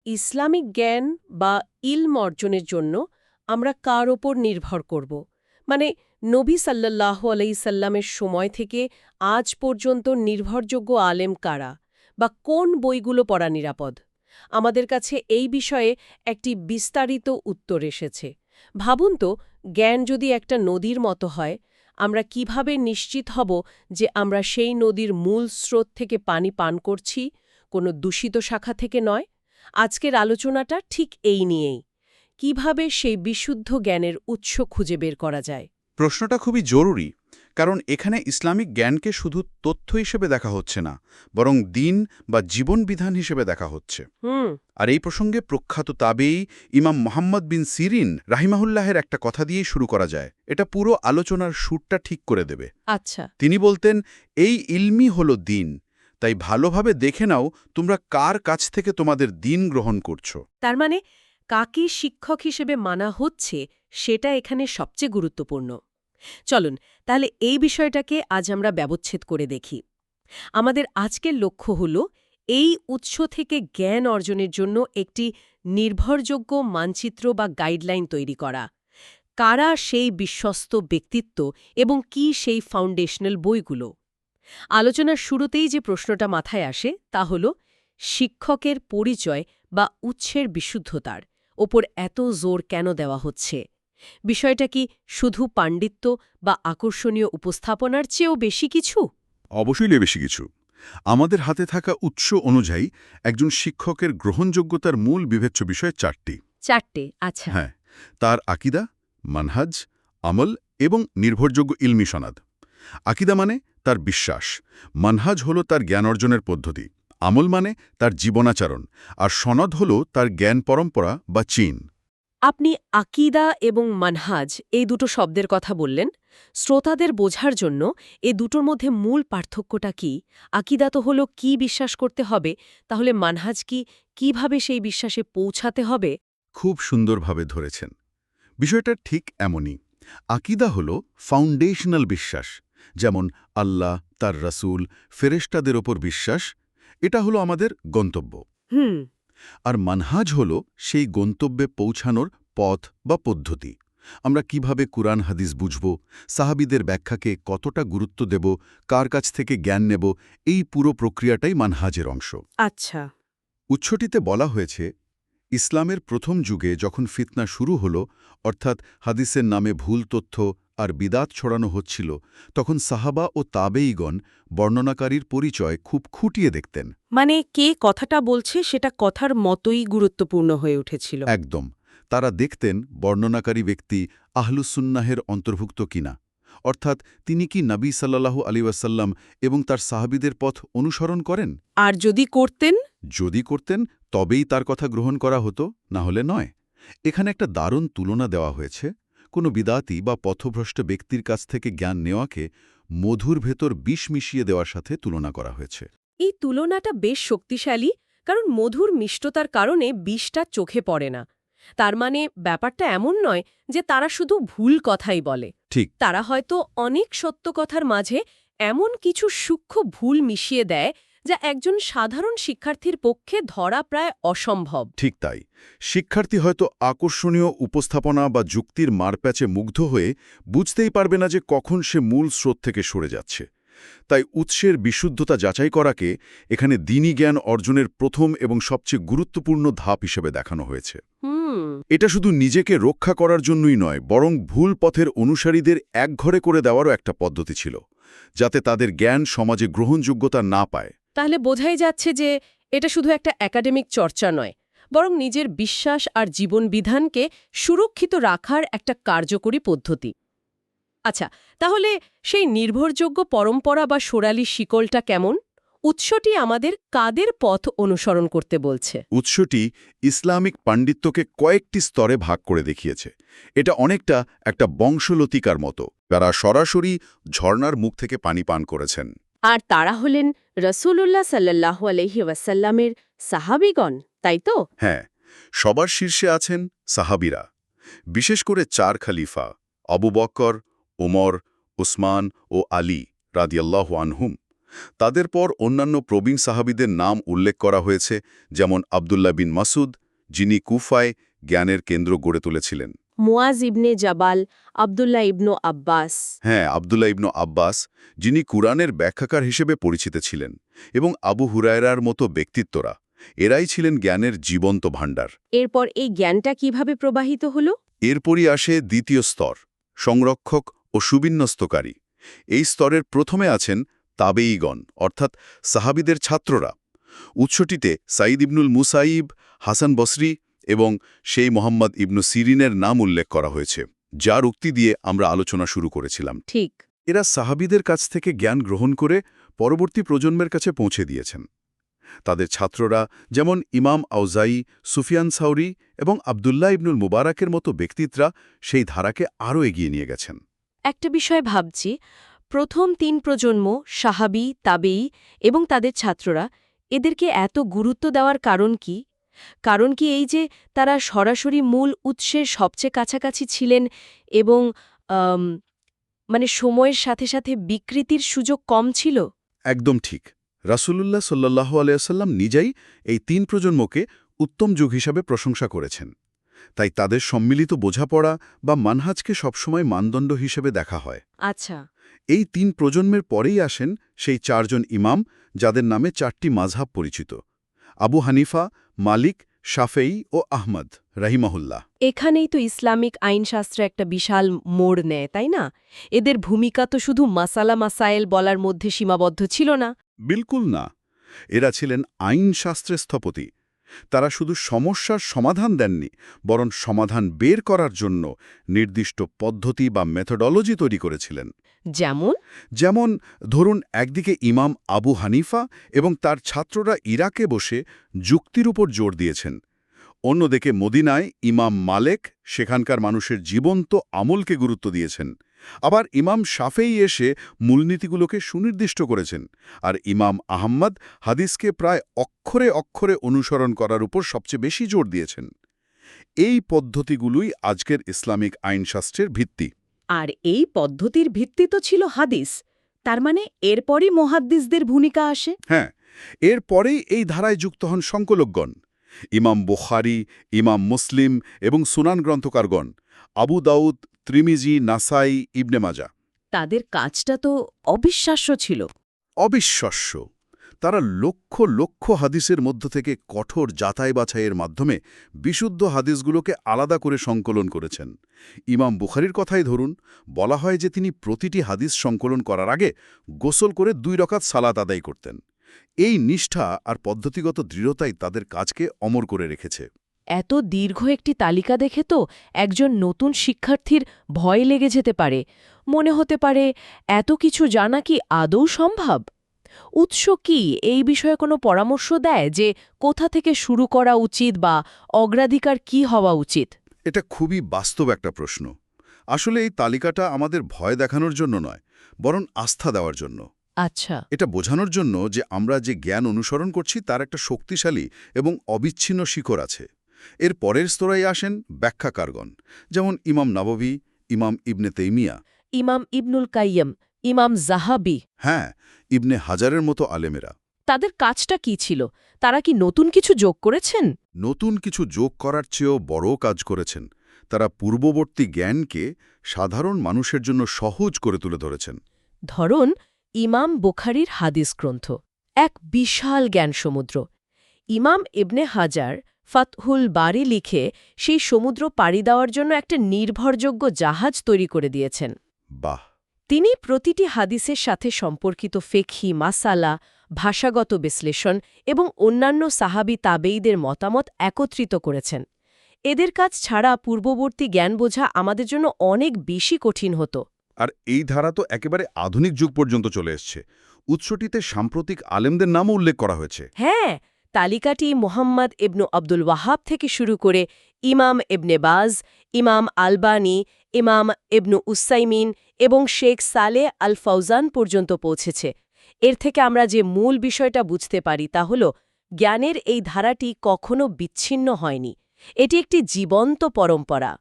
Islamic জ্ঞান বা ইলম অর্জনের জন্য আমরা কার ওপর নির্ভর করব মানে নবী সাল্লাল্লাহু আলাইসাল্লামের সময় থেকে আজ পর্যন্ত নির্ভরযোগ্য আলেম কারা বা কোন বইগুলো পড়া নিরাপদ আমাদের কাছে এই বিষয়ে একটি বিস্তারিত উত্তর এসেছে ভাবুন তো জ্ঞান যদি একটা নদীর মতো হয় আমরা কিভাবে নিশ্চিত হব যে আমরা সেই নদীর মূল স্রোত থেকে পানি পান করছি কোনো দূষিত শাখা থেকে নয় আজকের আলোচনাটা ঠিক এই নিয়েই কিভাবে সেই বিশুদ্ধ জ্ঞানের উৎস খুঁজে বের করা যায় প্রশ্নটা খুবই জরুরি কারণ এখানে ইসলামিক জ্ঞানকে শুধু তথ্য হিসেবে দেখা হচ্ছে না বরং দিন বা জীবন বিধান হিসেবে দেখা হচ্ছে আর এই প্রসঙ্গে প্রখ্যাত তাবেই ইমাম মোহাম্মদ বিন সিরিন রাহিমাহুল্লাহের একটা কথা দিয়েই শুরু করা যায় এটা পুরো আলোচনার সুরটা ঠিক করে দেবে আচ্ছা তিনি বলতেন এই ইলমি হলো দিন তাই ভালোভাবে দেখে নাও তোমরা কার কাছ থেকে তোমাদের দিন গ্রহণ করছো তার মানে কাকে শিক্ষক হিসেবে মানা হচ্ছে সেটা এখানে সবচেয়ে গুরুত্বপূর্ণ চলুন তাহলে এই বিষয়টাকে আজ আমরা ব্যবচ্ছেদ করে দেখি আমাদের আজকের লক্ষ্য হল এই উৎস থেকে জ্ঞান অর্জনের জন্য একটি নির্ভরযোগ্য মানচিত্র বা গাইডলাইন তৈরি করা কারা সেই বিশ্বস্ত ব্যক্তিত্ব এবং কি সেই ফাউন্ডেশনাল বইগুলো আলোচনার শুরুতেই যে প্রশ্নটা মাথায় আসে তা হল শিক্ষকের পরিচয় বা উৎসের বিশুদ্ধতার ওপর এত জোর কেন দেওয়া হচ্ছে বিষয়টা কি শুধু পাণ্ডিত্য বা আকর্ষণীয় উপস্থাপনার চেয়েও বেশি কিছু অবশ্যই বেশি কিছু আমাদের হাতে থাকা উৎস অনুযায়ী একজন শিক্ষকের গ্রহণযোগ্যতার মূল বিবেচ্য বিষয় চারটে আচ্ছা হ্যাঁ তার আকিদা মানহাজ আমল এবং নির্ভরযোগ্য ইলমি সনাদ আকিদা মানে তার বিশ্বাস মানহাজ হল তার জ্ঞান অর্জনের পদ্ধতি আমল মানে তার জীবনাচরণ আর সনদ হল তার জ্ঞান পরম্পরা বা চীন আপনি আকিদা এবং মানহাজ এই দুটো শব্দের কথা বললেন শ্রোতাদের বোঝার জন্য এ দুটোর মধ্যে মূল পার্থক্যটা কি আকিদা তো হল কি বিশ্বাস করতে হবে তাহলে মানহাজ কি কিভাবে সেই বিশ্বাসে পৌঁছাতে হবে খুব সুন্দরভাবে ধরেছেন বিষয়টা ঠিক এমনই আকিদা হল ফাউন্ডেশনাল বিশ্বাস যেমন আল্লাহ তার রাসূল ফেরেশতাদের ওপর বিশ্বাস এটা হলো আমাদের গন্তব্য আর মানহাজ হল সেই গন্তব্যে পৌঁছানোর পথ বা পদ্ধতি আমরা কিভাবে কুরআন হাদিস বুঝব সাহাবীদের ব্যাখ্যাকে কতটা গুরুত্ব দেব কার কাছ থেকে জ্ঞান নেব এই পুরো প্রক্রিয়াটাই মানহাজের অংশ আচ্ছা উৎসটিতে বলা হয়েছে ইসলামের প্রথম যুগে যখন ফিতনা শুরু হল অর্থাৎ হাদিসের নামে ভুল তথ্য আর বিদাত ছড়ানো হচ্ছিল তখন সাহাবা ও তাবেঈগণ বর্ণনাকারীর পরিচয় খুব খুঁটিয়ে দেখতেন মানে কে কথাটা বলছে সেটা কথার মতোই গুরুত্বপূর্ণ হয়ে উঠেছিল একদম তারা দেখতেন বর্ণনাকারী ব্যক্তি আহলুসুন্নাহের অন্তর্ভুক্ত কিনা অর্থাৎ তিনি কি নবী সাল্লাল্লাহু আলাইহি ওয়াসাল্লাম এবং তার সাহাবীদের পথ অনুসরণ করেন আর যদি করতেন তবেই তার কথা গ্রহণ করা হতো না হলে নয় এখানে একটা দারুণ তুলনা দেওয়া হয়েছে কোনো বিদাতি বা পথভ্রষ্ট ব্যক্তির কাছ থেকে জ্ঞান নেওয়াকে মধুর ভেতর বিষ মিশিয়ে দেওয়ার সাথে তুলনা করা হয়েছে এই তুলনাটা বেশ শক্তিশালী কারণ মধুর মিষ্টতার কারণে বিষটা চোখে পড়ে না তার মানে ব্যাপারটা এমন নয় যে তারা শুধু ভুল কথাই বলে ঠিক তারা হয়তো অনেক সত্য কথার মাঝে এমন কিছু সূক্ষ্ম ভুল মিশিয়ে দেয় যা একজন সাধারণ শিক্ষার্থীর পক্ষে ধরা প্রায় অসম্ভব ঠিক তাই শিক্ষার্থী হয়তো আকর্ষণীয় উপস্থাপনা বা যুক্তির মারপ্যাচে মুগ্ধ হয়ে বুঝতেই পারবে না যে কখন সে মূল স্রোত থেকে সরে যাচ্ছে তাই উৎসের বিশুদ্ধতা যাচাই করাকে এখানে দ্বীনি জ্ঞান অর্জনের প্রথম এবং সবচেয়ে গুরুত্বপূর্ণ ধাপ হিসেবে দেখানো হয়েছে এটা শুধু নিজেকে রক্ষা করার জন্যই নয় বরং ভুল পথের অনুসারীদের একঘরে করে দেওয়ারও একটা পদ্ধতি ছিল যাতে তাদের জ্ঞান সমাজে গ্রহণযোগ্যতা না পায় তাহলে বোঝাই যাচ্ছে যে এটা শুধু একটা একাডেমিক চর্চা নয় বরং নিজের বিশ্বাস আর জীবন বিধানকে সুরক্ষিত রাখার একটা কার্যকরী পদ্ধতি আচ্ছা তাহলে সেই নির্ভরযোগ্য পরম্পরা বা সোরালি শিকলটা কেমন উৎসটি আমাদের কাদের পথ অনুসরণ করতে বলছে উৎসটি ইসলামিক পাণ্ডিত্যকে কয়েকটি স্তরে ভাগ করে দেখিয়েছে এটা অনেকটা একটা বংশলতিকার মতো যারা সরাসরি ঝর্ণার মুখ থেকে পানি পান করেছেন আর তারা হলেন রাসূলুল্লাহ সাল্লাল্লাহু আলাইহি ওয়াসাল্লামের সাহাবীগণ তাই তো হ্যাঁ সবার শীর্ষে আছেন সাহাবীরা বিশেষ করে চার খলিফা আবু বকর ওমর উসমান ও আলী রাদিয়াল্লাহু আনহুম তাদের পর অন্যান্য প্রবীণ সাহাবীদের নাম উল্লেখ করা হয়েছে, যেমন আবদুল্লাহ বিন মাসুদ, যিনি কুফায় জ্ঞানের কেন্দ্র গড়ে তুলেছিলেন। মুয়াজ ইবনে জাবাল, আবদুল্লাহ ইবনু আব্বাস। হ্যাঁ, আবদুল্লাহ ইবনু আব্বাস, যিনি কুরআনের ব্যাখ্যাকার হিসেবে পরিচিত ছিলেন, এবং আবু হুরায়রার মতো ব্যক্তিত্বরা, এরাই ছিলেন জ্ঞানের জীবন্ত ভাণ্ডার। এরপর এই জ্ঞানটা কিভাবে প্রবাহিত হলো? এরপরই আসে দ্বিতীয় স্তর, সংরক্ষক ও সুবিন্যস্তকারী। এই স্তরের প্রথমে আছেন তাবেঈগণ, অর্থাৎ সাহাবীদের ছাত্ররা। উৎসটিতে সাঈদ ইবনুল মুসাইব, হাসান বসরি এবং সেই মোহাম্মদ ইবনু সিরিনের নাম উল্লেখ করা হয়েছে, যার উক্তি দিয়ে আমরা আলোচনা শুরু করেছিলাম। ঠিক। এরা সাহাবীদের কাছ থেকে জ্ঞান গ্রহণ করে পরবর্তী প্রজন্মের কাছে পৌঁছে দিয়েছেন। তাদের ছাত্ররা যেমন ইমাম আউজাই, সুফিয়ান সাউরি এবং আবদুল্লাহ ইবনুল মুবারাকের মতো ব্যক্তিত্বরা সেই ধারাকে আরও এগিয়ে নিয়ে গেছেন। একটা বিষয় ভাবছি, প্রথম ৩ প্রজন্ম সাহাবী, তাবেঈ এবং তাদের ছাত্ররা, এদেরকে এত গুরুত্ব দেওয়ার কারণ কি? কারণ কি এই যে তারা সরাসরি মূল উৎসের সবচেয়ে কাছাকাছি ছিলেন এবং মানে সময়ের সাথে সাথে বিকৃতির সুযোগ কম ছিল? একদম ঠিক। রাসূলুল্লাহ সাল্লাল্লাহু আলাইহি ওয়াসাল্লাম নিজেই এই ৩ প্রজন্মকে উত্তম যুগ হিসাবে প্রশংসা করেছেন। তাই তাদের সম্মিলিত বোঝাপড়া বা মানহাজকে সবসময় মানদণ্ড হিসেবে দেখা হয়। আচ্ছা। এই ৩ প্রজন্মের পরেই আসেন সেই ৪ জন ইমাম, যাদের নামে ৪টি মাযহাব পরিচিত: আবু হানিফা, মালিক, শাফেঈ ও আহমদ রাহিমাহুল্লাহ। এখানেই তো ইসলামিক আইনশাস্ত্রে একটা বিশাল মোড় নেয়, তাই না? এদের ভূমিকা তো শুধু মাসালা মাসায়েল বলার মধ্যে সীমাবদ্ধ ছিল না। বিলকুল না। এরা ছিলেন আইনশাস্ত্রের স্থপতি। তারা শুধু সমস্যার সমাধান দেননি, বরং সমাধান বের করার জন্য নির্দিষ্ট পদ্ধতি বা মেথোডোলজি তৈরি করেছিলেন। যেমন ধরুন, একদিকে ইমাম আবু হানিফা এবং তার ছাত্ররা ইরাকে বসে যুক্তির উপর জোর দিয়েছেন। অন্যদিকে মদিনায় ইমাম মালেক সেখানকার মানুষের জীবন্ত আমলকে গুরুত্ব দিয়েছেন। আবার ইমাম শাফেঈ এসে মূলনীতিগুলোকে সুনির্দিষ্ট করেছেন, আর ইমাম আহম্মদ হাদিসকে প্রায় অক্ষরে অক্ষরে অনুসরণ করার উপর সবচেয়ে বেশি জোর দিয়েছেন। এই পদ্ধতিগুলোই আজকের ইসলামিক আইনশাস্ত্রের ভিত্তি। আর এই পদ্ধতির ভিত্তি তো ছিল হাদিস। তার মানে এরপরই মুহাদ্দিসদের ভূমিকা আসে? হ্যাঁ, এরপরেই এই ধারায় যুক্ত হন সংকলকগণ: ইমাম বুখারী, ইমাম মুসলিম এবং সুনান গ্রন্থকারগণ, আবু দাউদ, ত্রিমিজি, নাসাই, ইবনে মাজা। তাদের কাজটা তো অবিশ্বাস্য ছিল। অবিশ্বাস্য। তারা লক্ষ লক্ষ হাদিসের মধ্য থেকে কঠোর যাচাই বাছাইয়ের মাধ্যমে বিশুদ্ধ হাদিসগুলোকে আলাদা করে সংকলন করেছেন। ইমাম বুখারীর কথাই ধরুন, বলা হয় যে তিনি প্রতিটি হাদিস সংকলন করার আগে গোসল করে 2 রাকাত সালাত আদায় করতেন। এই নিষ্ঠা আর পদ্ধতিগত দৃঢ়তাই তাদের কাজকে অমর করে রেখেছে। এত দীর্ঘ একটি তালিকা দেখে তো একজন নতুন শিক্ষার্থীর ভয় লেগে যেতে পারে। মনে হতে পারে, এত কিছু জানা কি আদৌ সম্ভব? উৎস কি এই বিষয়ে কোনো পরামর্শ দেয় যে কোথা থেকে শুরু করা উচিত বা অগ্রাধিকার কি হওয়া উচিত? এটা খুবই বাস্তব একটা প্রশ্ন। আসলে এই তালিকাটা আমাদের ভয় দেখানোর জন্য নয়, বরং আস্থা দেওয়ার জন্য। আচ্ছা। এটা বোঝানোর জন্য যে আমরা যে জ্ঞান অনুসরণ করছি তার একটা শক্তিশালী এবং অবিচ্ছিন্ন শিকড় আছে। এর পরের স্তরায় আসেন ব্যাখ্যাকারগণ, যেমন ইমাম নাববী, ইমাম ইবনে তাইমিয়া, ইমাম ইবনুল কাইয়্যিম, ইমাম জাহাবি। হ্যাঁ, ইবনে হাজারের মতো আলেমেরা। তাদের কাজটা কি ছিল? তারা কি নতুন কিছু যোগ করেছেন? নতুন কিছু যোগ করার চেয়েও বড় কাজ করেছেন। তারা পূর্ববর্তী জ্ঞানকে সাধারণ মানুষের জন্য সহজ করে তুলে ধরেছেন। ধরুন, ইমাম বুখারীর হাদিস গ্রন্থ, এক বিশাল জ্ঞানসমুদ্র। ইমাম ইবনে হাজার ফাতহুল বারি লিখে সেই সমুদ্র পাড়ি দেওয়ার জন্য একটা নির্ভরযোগ্য জাহাজ তৈরি করে দিয়েছেন। বাহ! তিনি প্রতিটি হাদিসের সাথে সম্পর্কিত ফিকহি মাসালা, ভাষাগত বিশ্লেষণ এবং অন্যান্য সাহাবী তাবেঈদের মতামত একত্রিত করেছেন। এদের কাজ ছাড়া পূর্ববর্তী জ্ঞান বোঝা আমাদের জন্য অনেক বেশি কঠিন হতো। আর এই ধারা তো একেবারে আধুনিক যুগ পর্যন্ত চলে এসছে। উৎসটিতে সাম্প্রতিক আলেমদের নামও উল্লেখ করা হয়েছে। হ্যাঁ, তালিকাটি মুহাম্মদ ইবনু আব্দুল ওয়াহাব থেকে শুরু করে ইমাম ইবনে বাজ, ইমাম আলবানী, ইমাম ইবনু উসাইমিন এবং শেখ সালেহ আল ফাউজান পর্যন্ত পৌঁছেছে। এর থেকে আমরা যে মূল বিষয়টা বুঝতে পারি তা হল, জ্ঞানের এই ধারাটি কখনো বিচ্ছিন্ন হয়নি। এটি একটি জীবন্ত পরম্পরা।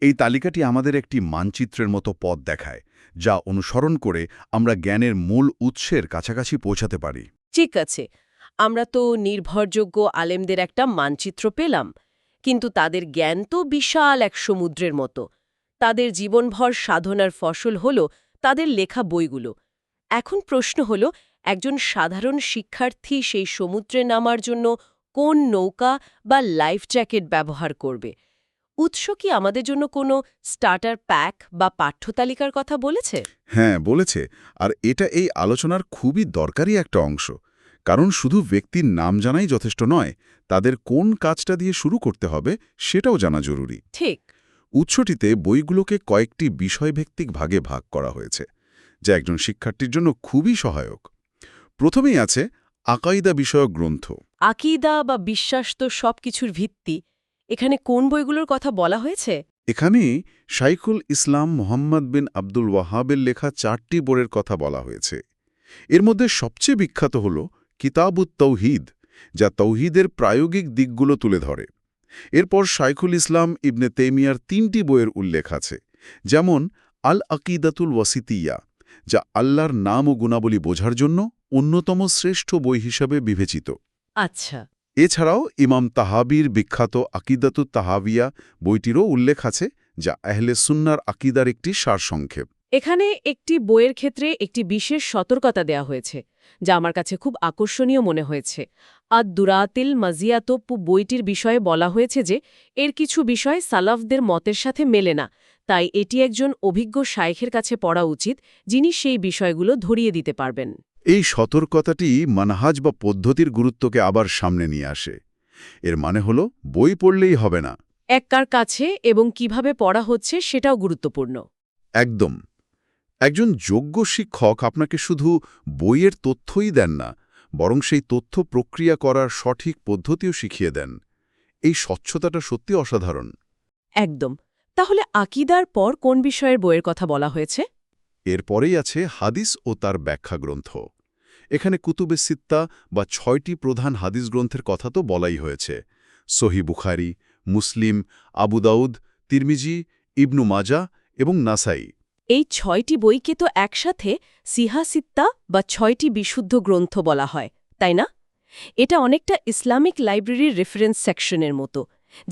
এই তালিকাটি আমাদের একটি মানচিত্রের মতো পথ দেখায়, যা অনুসরণ করে আমরা জ্ঞানের মূল উৎসের কাছাকাছি পৌঁছাতে পারি। ঠিক আছে, আমরা তো নির্ভরযোগ্য আলেমদের একটা মানচিত্র পেলাম, কিন্তু তাদের জ্ঞান তো বিশাল এক সমুদ্রের মতো। তাদের জীবনভর সাধনার ফসল হল তাদের লেখা বইগুলো। এখন প্রশ্ন হল, একজন সাধারণ শিক্ষার্থী সেই সমুদ্রে নামার জন্য কোন নৌকা বা লাইফ জ্যাকেট ব্যবহার করবে? উৎস কি আমাদের জন্য কোনো স্টার্টার প্যাক বা পাঠ্যতালিকার কথা বলেছে? হ্যাঁ, বলেছে। আর এটা এই আলোচনার খুবই দরকারি একটা অংশ। কারণ শুধু ব্যক্তির নাম জানাই যথেষ্ট নয়, তাদের কোন কাজটা দিয়ে শুরু করতে হবে সেটাও জানা জরুরি। ঠিক। উৎসটিতে বইগুলোকে কয়েকটি বিষয়ভিত্তিক ভাগে ভাগ করা হয়েছে, যা একজন শিক্ষার্থীর জন্য খুবই সহায়ক। প্রথমেই আছে আকাইদা বিষয়ক গ্রন্থ। আকীদা বা বিশ্বাস তো সবকিছুর ভিত্তি। এখানে কোন বইগুলোর কথা বলা হয়েছে? এখানে শাইখুল ইসলাম মোহাম্মদ বিন আব্দুল ওয়াহাবের লেখা 4টি বইয়ের কথা বলা হয়েছে। এর মধ্যে সবচেয়ে বিখ্যাত হল কিতাবুত তৌহিদ, যা তৌহিদের প্রায়োগিক দিকগুলো তুলে ধরে। এরপর শাইখুল ইসলাম ইবনে তেমিয়ার 3টি বইয়ের উল্লেখ আছে, যেমন আল আকিদাতুল ওয়াসিতিয়া, যা আল্লাহর নাম ও গুণাবলী বোঝার জন্য অন্যতম শ্রেষ্ঠ বই হিসাবে বিবেচিত। আচ্ছা। এছাড়াও ইমাম তাহাবির বিখ্যাত আকিদাতুত তাহাবিয়া বইটিরও উল্লেখ আছে, যা আহলে সুন্নার আকিদার একটি সারসংক্ষেপ। এখানে একটি বইয়ের ক্ষেত্রে একটি বিশেষ সতর্কতা দেয়া হয়েছে, যা আমার কাছে খুব আকর্ষণীয় মনে হয়েছে। আদ-দুরাতিল মাজিয়াতোপ বইটির বিষয়ে বলা হয়েছে যে এর কিছু বিষয় সালাফদের মতের সাথে মেলে না, তাই এটি একজন অভিজ্ঞ শায়খের কাছে পড়া উচিত, যিনি সেই বিষয়গুলো ধরিয়ে দিতে পারবেন। এই সতর্কতাটি মানহাজ বা পদ্ধতির গুরুত্বকে আবার সামনে নিয়ে আসে। এর মানে হল বই পড়লেই হবে না। কার কাছে এবং কিভাবে পড়া হচ্ছে সেটাও গুরুত্বপূর্ণ। একদম। একজন যোগ্য শিক্ষক আপনাকে শুধু বইয়ের তথ্যই দেন না, বরং সেই তথ্য প্রক্রিয়া করার সঠিক পদ্ধতিও শিখিয়ে দেন। এই স্বচ্ছতাটা সত্যি অসাধারণ। একদম। তাহলে আকীদার পর কোন বিষয়ের বইয়ের কথা বলা হয়েছে? এরপরেই আছে হাদিস ও তার ব্যাখ্যা গ্রন্থ। এখানে কুতুবে সিত্তা বা 6টি প্রধান হাদিস গ্রন্থের কথা তো বলাই হয়েছে। সহি বুখারি, মুসলিম, আবু দাউদ, তিরমিজি, ইবনু মাজা এবং নাসাই। এই 6টি বইকে তো একসাথে সিহাসিত্তা বা 6টি বিশুদ্ধ গ্রন্থ বলা হয়, তাই না? এটা অনেকটা ইসলামিক লাইব্রেরির রেফারেন্স সেকশনের মতো,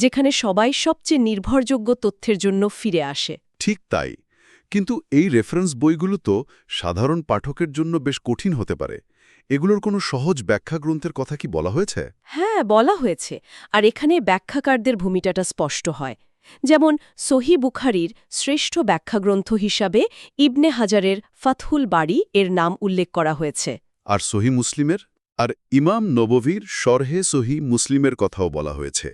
যেখানে সবাই সবচেয়ে নির্ভরযোগ্য তথ্যের জন্য ফিরে আসে। ঠিক তাই। কিন্তু এই রেফারেন্স বইগুলো তো সাধারণ পাঠকের জন্য বেশ কঠিন হতে পারে। এগুলোর কোনো সহজ ব্যাখ্যা গ্রন্থের কথা কি বলা হয়েছে? হ্যাঁ, বলা হয়েছে। আর এখানে ব্যাখ্যাকারদের ভূমিকাটা স্পষ্ট হয়। যেমন সহি বুখারির শ্রেষ্ঠ ব্যাখ্যাগ্রন্থ হিসাবে ইবনে হাজারের ফাতহুল বাড়ি এর নাম উল্লেখ করা হয়েছে। আর সহি মুসলিমের? আর ইমাম নবভীর শরহে সহি মুসলিমের কথাও বলা হয়েছে।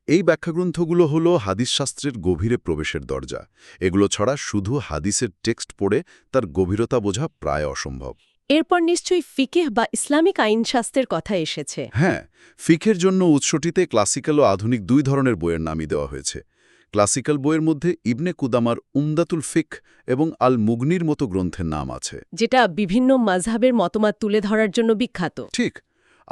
এই ব্যাখ্যাগ্রন্থগুলো হল হাদিসশাস্ত্রের গভীরে প্রবেশের দরজা। এগুলো ছাড়া শুধু হাদিসের টেক্সট পড়ে তার গভীরতা বোঝা প্রায় অসম্ভব। এরপর নিশ্চয়ই ফিকেহ বা ইসলামিক আইনশাস্ত্রের কথা এসেছে। হ্যাঁ, ফিকের জন্য উৎসটিতে ক্লাসিক্যাল ও আধুনিক 2 ধরনের বইয়ের নামই দেওয়া হয়েছে। ক্লাসিক্যাল বইয়ের মধ্যে ইবনে কুদামার উমদাতুল ফিক এবং আল মুগনির মতো গ্রন্থের নাম আছে, যেটা বিভিন্ন মাযহাবের মতবাদ তুলে ধরার জন্য বিখ্যাত। ঠিক।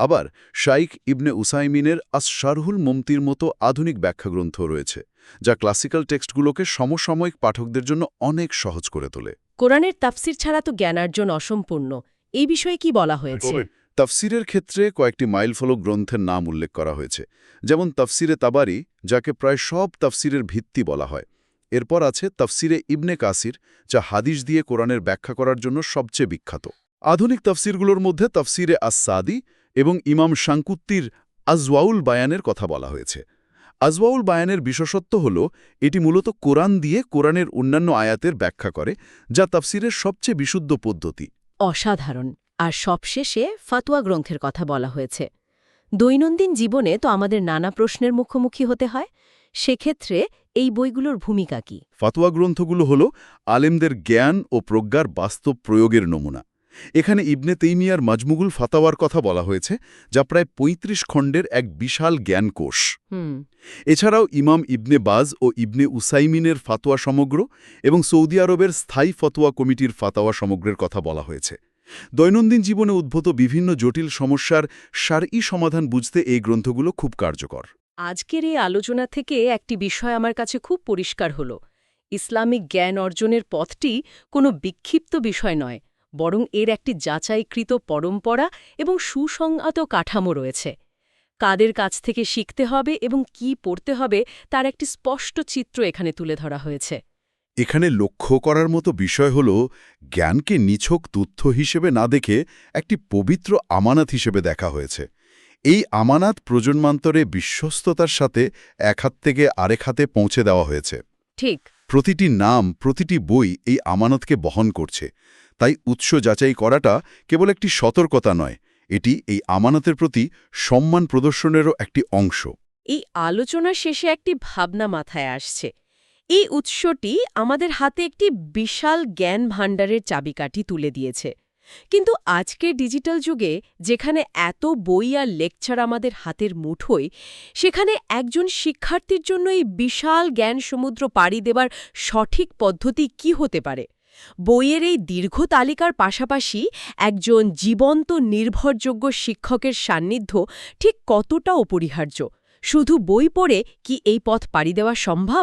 আবার শাইখ ইবনে উসাইমিনের আস শারহুল মুমতির মতো আধুনিক ব্যাখ্যাগ্রন্থ রয়েছে, যা ক্লাসিক্যাল টেক্সটগুলোকে সমসাময়িক পাঠকদের জন্য অনেক সহজ করে তোলে। কোরআনের তাফসির ছাড়া তো জ্ঞানার্জন অসম্পূর্ণ। এই বিষয়ে কি বলা হয়েছে? তাফসিরের ক্ষেত্রে কয়েকটি মাইলফলক গ্রন্থের নাম উল্লেখ করা হয়েছে, যেমন তাফসিরে তাবারি, যাকে প্রায় সব তাফসিরের ভিত্তি বলা হয়। এরপর আছে তাফসিরে ইবনে কাসির, যা হাদিস দিয়ে কোরআনের ব্যাখ্যা করার জন্য সবচেয়ে বিখ্যাত। আধুনিক তাফসিরগুলোর মধ্যে তাফসিরে আস-সাদি এবং ইমাম শাঙ্কুত্তির আজওয়াউল বায়ানের কথা বলা হয়েছে। আজওয়াউল বায়ানের বিশেষত্ব হল এটি মূলত কোরআন দিয়ে কোরআনের অন্যান্য আয়াতের ব্যাখ্যা করে, যা তাফসিরের সবচেয়ে বিশুদ্ধ পদ্ধতি। অসাধারণ। আর সবশেষে ফাতোয়া গ্রন্থের কথা বলা হয়েছে। দৈনন্দিন জীবনে তো আমাদের নানা প্রশ্নের মুখোমুখি হতে হয়। সেক্ষেত্রে এই বইগুলোর ভূমিকা কি? ফাতোয়া গ্রন্থগুলো হল আলেমদের জ্ঞান ও প্রজ্ঞার বাস্তব প্রয়োগের নমুনা। এখানে ইবনে তেইমিয়ার মাজমুগুল ফাতাওয়ার কথা বলা হয়েছে, যা প্রায় ৩৫ খণ্ডের এক বিশাল জ্ঞানকোষ। এছাড়াও ইমাম ইবনে বাজ ও ইবনে উসাইমিনের ফাতোয়া সমগ্র এবং সৌদি আরবের স্থায়ী ফতোয়া কমিটির ফাতাওয়া সমগ্রের কথা বলা হয়েছে। দৈনন্দিন জীবনে উদ্ভূত বিভিন্ন জটিল সমস্যার শারঈ সমাধান বুঝতে এই গ্রন্থগুলো খুব কার্যকর। আজকের এই আলোচনা থেকে একটি বিষয় আমার কাছে খুব পরিষ্কার হল। ইসলামিক জ্ঞান অর্জনের পথটি কোনো বিক্ষিপ্ত বিষয় নয়, বরং এর একটি যাচাইকৃত পরম্পরা এবং সুসংহত কাঠামো রয়েছে। কাদের কাছ থেকে শিখতে হবে এবং কি পড়তে হবে তার একটি স্পষ্ট চিত্র এখানে তুলে ধরা হয়েছে। এখানে লক্ষ্য করার মতো বিষয় হল জ্ঞানকে নিছক তথ্য হিসেবে না দেখে একটি পবিত্র আমানত হিসেবে দেখা হয়েছে। এই আমানত প্রজন্মান্তরে বিশ্বস্ততার সাথে এক হাত থেকে আরেক হাতে পৌঁছে দেওয়া হয়েছে। ঠিক। প্রতিটি নাম, প্রতিটি বই এই আমানতকে বহন করছে। তাই উৎস যাচাই করাটা কেবল একটি সতর্কতা নয়, এটি এই আমানতের প্রতি সম্মান প্রদর্শনেরও একটি অংশ। এই আলোচনার শেষে একটি ভাবনা মাথায় আসছে। এই উৎসটি আমাদের হাতে একটি বিশাল জ্ঞান ভাণ্ডারের চাবিকাঠি তুলে দিয়েছে। কিন্তু আজকের ডিজিটাল যুগে, যেখানে এত বই আর লেকচার আমাদের হাতের মুঠোয়, সেখানে একজন শিক্ষার্থীর জন্য এই বিশাল জ্ঞান সমুদ্র পাড়ি দেবার সঠিক পদ্ধতি কি হতে পারে? বইয়ের এই দীর্ঘ তালিকার পাশাপাশি একজন জীবন্ত নির্ভরযোগ্য শিক্ষকের সান্নিধ্য ঠিক কতটা অপরিহার্য? শুধু বই পড়ে কি এই পথ পাড়ি দেওয়া সম্ভব?